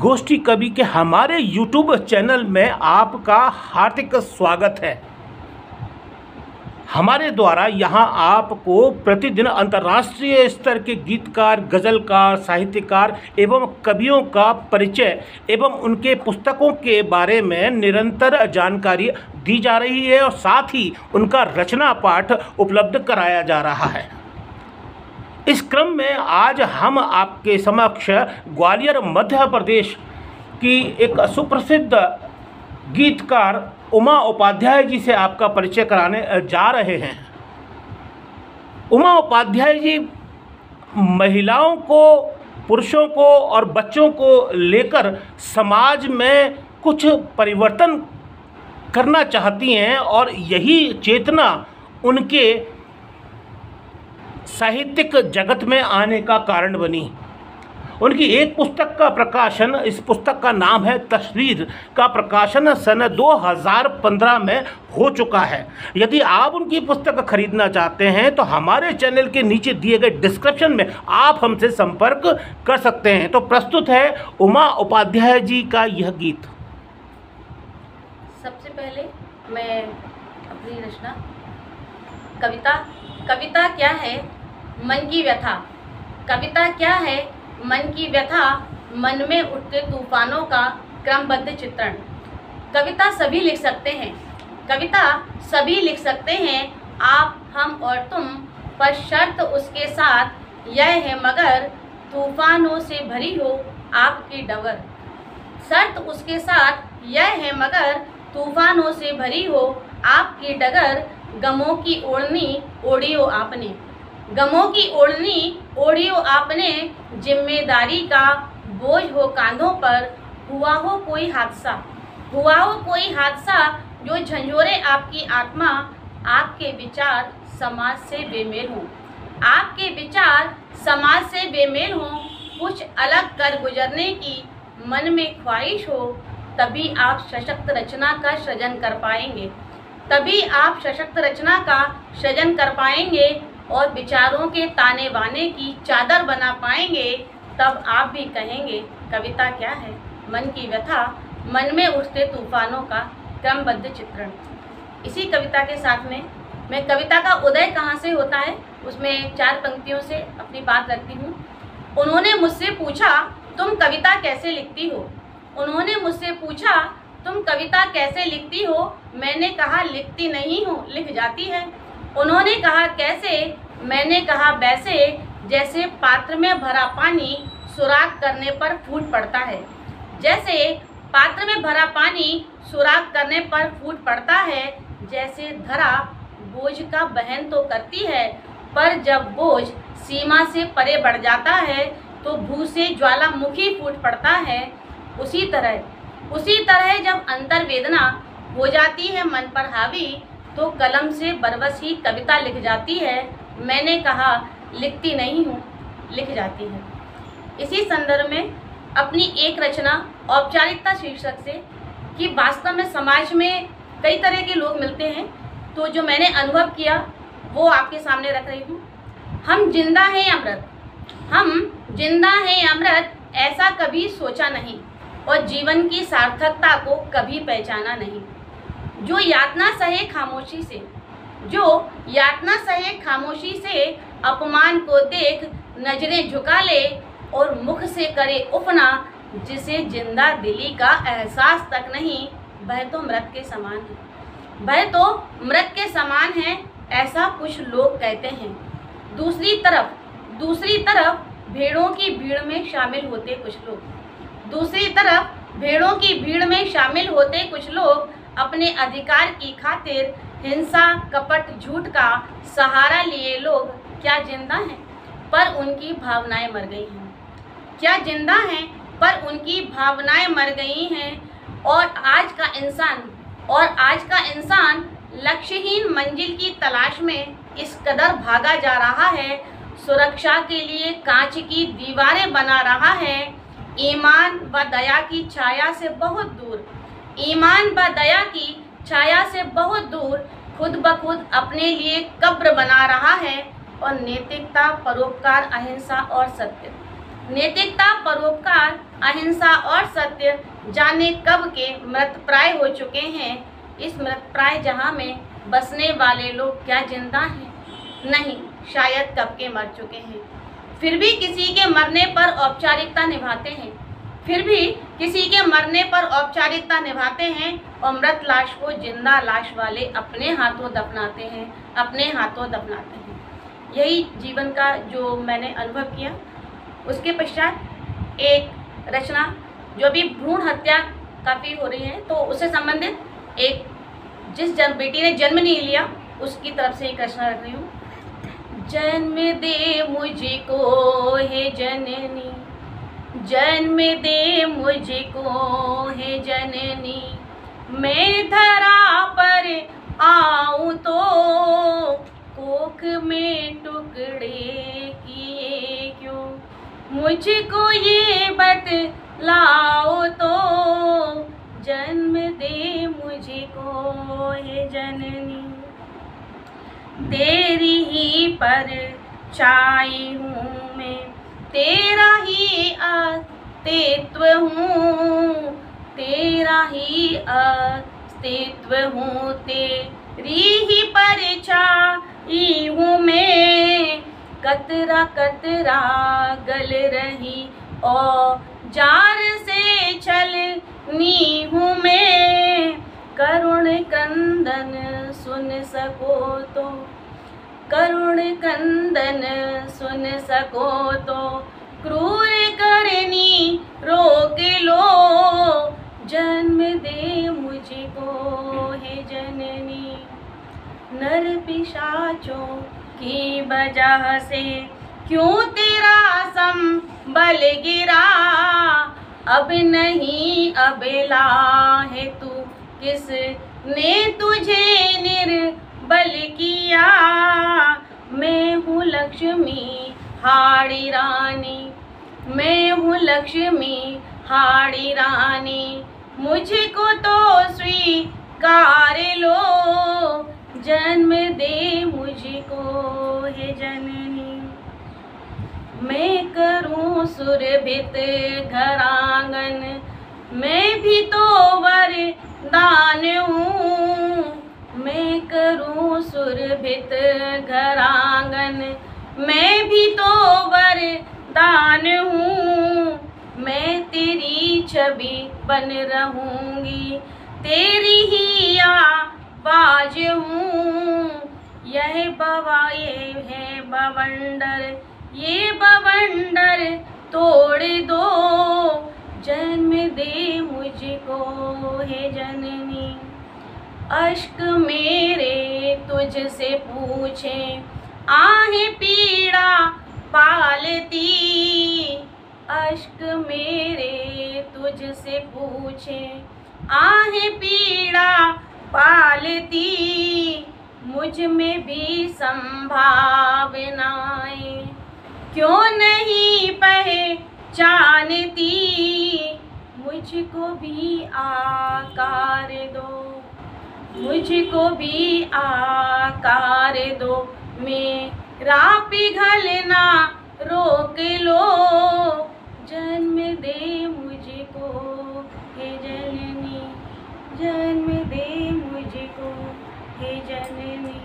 गोष्ठी कवि के हमारे YouTube चैनल में आपका हार्दिक स्वागत है। हमारे द्वारा यहाँ आपको प्रतिदिन अंतर्राष्ट्रीय स्तर के गीतकार, गज़लकार, साहित्यकार एवं कवियों का परिचय एवं उनके पुस्तकों के बारे में निरंतर जानकारी दी जा रही है और साथ ही उनका रचना पाठ उपलब्ध कराया जा रहा है। इस क्रम में आज हम आपके समक्ष ग्वालियर मध्य प्रदेश की एक सुप्रसिद्ध गीतकार उमा उपाध्याय जी से आपका परिचय कराने जा रहे हैं। उमा उपाध्याय जी महिलाओं को, पुरुषों को और बच्चों को लेकर समाज में कुछ परिवर्तन करना चाहती हैं और यही चेतना उनके साहित्यिक जगत में आने का कारण बनी। उनकी एक पुस्तक का प्रकाशन, इस पुस्तक का नाम है तस्वीर, का प्रकाशन सन 2015 में हो चुका है। यदि आप उनकी पुस्तक खरीदना चाहते हैं तो हमारे चैनल के नीचे दिए गए डिस्क्रिप्शन में आप हमसे संपर्क कर सकते हैं। तो प्रस्तुत है उमा उपाध्याय जी का यह गीत। सबसे पहले मैं अपनी रचना कविता क्या है? मन की व्यथा। कविता क्या है? मन की व्यथा, मन में उठते तूफानों का क्रमबद्ध चित्रण। कविता सभी लिख सकते हैं, कविता सभी लिख सकते हैं, आप, हम और तुम, पर शर्त उसके साथ यह है मगर तूफानों से भरी हो आपकी डगर। शर्त उसके साथ यह है मगर तूफानों से भरी हो आपकी डगर। गमों की ओढ़नी ओढ़ी हो आपने, गमों की ओढ़नी ओढ़ी हो आपने, जिम्मेदारी का बोझ हो कांधों पर। हुआ हो कोई हादसा जो झंझोरे आपकी आत्मा, आपके विचार समाज से बेमेल हों, आपके विचार समाज से बेमेल हों। कुछ अलग कर गुजरने की मन में ख्वाहिश हो, तभी आप सशक्त रचना का सृजन कर पाएंगे, तभी आप सशक्त रचना का सृजन कर पाएंगे और विचारों के ताने बाने की चादर बना पाएंगे। तब आप भी कहेंगे कविता क्या है? मन की व्यथा, मन में उठते तूफानों का क्रमबद्ध चित्रण। इसी कविता के साथ में मैं कविता का उदय कहाँ से होता है उसमें 4 पंक्तियों से अपनी बात रखती हूँ। उन्होंने मुझसे पूछा तुम कविता कैसे लिखती हो? उन्होंने मुझसे पूछा तुम कविता कैसे लिखती हो? मैंने कहा लिखती नहीं हूँ, लिख जाती है। उन्होंने कहा कैसे? मैंने कहा वैसे जैसे पात्र में भरा पानी सुराख करने पर फूट पड़ता है, जैसे पात्र में भरा पानी सुराख करने पर फूट पड़ता है। जैसे धरा बोझ का वहन तो करती है, पर जब बोझ सीमा से परे बढ़ जाता है तो भू से ज्वालामुखी फूट पड़ता है। उसी तरह जब अंतर वेदना हो जाती है मन पर हावी, तो कलम से बरबस ही कविता लिख जाती है। मैंने कहा लिखती नहीं हूँ, लिख जाती है। इसी संदर्भ में अपनी एक रचना औपचारिकता शीर्षक से कि वास्तव में समाज में कई तरह के लोग मिलते हैं, तो जो मैंने अनुभव किया वो आपके सामने रख रही हूँ। हम जिंदा हैं अमृत, हम जिंदा हैं अमृत, ऐसा कभी सोचा नहीं और जीवन की सार्थकता को कभी पहचाना नहीं। जो यातना सहे खामोशी से अपमान को देख नजरें झुका ले और मुख से करे उपना, जिसे जिंदा दिली का एहसास तक नहीं, वह तो मृत के समान है, वह तो मृत के समान है, ऐसा कुछ लोग कहते हैं। दूसरी तरफ भेड़ों की भीड़ में शामिल होते कुछ लोग अपने अधिकार की खातिर हिंसा, कपट, झूठ का सहारा लिए लोग क्या जिंदा हैं पर उनकी भावनाएं मर गई हैं? क्या जिंदा हैं पर उनकी भावनाएं मर गई हैं? और आज का इंसान लक्ष्यहीन मंजिल की तलाश में इस कदर भागा जा रहा है, सुरक्षा के लिए कांच की दीवारें बना रहा है। ईमान व दया की छाया से बहुत दूर खुद ब खुद अपने लिए कब्र बना रहा है। और नैतिकता, परोपकार, अहिंसा और सत्य नैतिकता, परोपकार, अहिंसा और सत्य जाने कब के मृतप्राय हो चुके हैं। इस मृतप्राय जहां में बसने वाले लोग क्या जिंदा हैं? नहीं, शायद कब के मर चुके हैं। फिर भी किसी के मरने पर औपचारिकता निभाते हैं, फिर भी किसी के मरने पर औपचारिकता निभाते हैं और मृत लाश को जिंदा लाश वाले अपने हाथों दफनाते हैं, अपने हाथों दफनाते हैं। यही जीवन का जो मैंने अनुभव किया। उसके पश्चात एक रचना, जो भी भ्रूण हत्या काफ़ी हो रही है, तो उससे संबंधित एक जिस बेटी ने जन्म नहीं लिया उसकी तरफ से एक रचना रख रही हूँ। जन्म दे मुझको हे जननी, जन्म दे मुझको हे जननी, मैं धरा पर आऊं तो कोख में टुकड़े किए क्यों, मुझको ये बतलाओ तो जन्म दे मुझको हे जननी। तेरी ही परछाई हूँ मैं, तेरा ही अस्तित्व हूँ, तेरा ही अस्तित्व हूँ, तेरी ही परछाई हूँ मैं। कतरा कतरा गल रही और जार से छलनी हूँ मैं। करुण क्रंदन सुन सको तो, करुण क्रंदन सुन सको तो, क्रूर करनी रोक लो, जन्म दे मुझको हे जननी। नर पिशाचों की वजह से क्यों तेरा संबल गिरा, अब नहीं अबला है तू, किस ने तुझे निर्बल किया। मैं हूँ लक्ष्मी हाड़ी रानी, मैं हूँ लक्ष्मी हाड़ी रानी, मुझको तो स्वीकार लो, जन्म दे मुझको हे जननी। मैं करूँ सुरभित घरांगन, मैं भी तो वरदान हूँ। मैं करूँ सुरभित घरांगन, मैं भी तो वरदान हूँ। मैं तेरी छवि बन रहूँगी, तेरी ही आवाज हूँ। यह ये है बवंडर, ये बवंडर तोड़ दो, जन्म दे मुझको हे जननी। अश्क मेरे तुझसे पूछे, आहे पीड़ा पालती, अश्क मेरे तुझसे पूछे, आहे पीड़ा पालती, मुझ में भी संभावनाएं क्यों नहीं पहचानती, मुझको भी आकार दो, मुझको भी आकार दो, मेरा पिघलना रोक लो, जन्म दे मुझको हे जननी, जन्म दे मुझको हे जननी।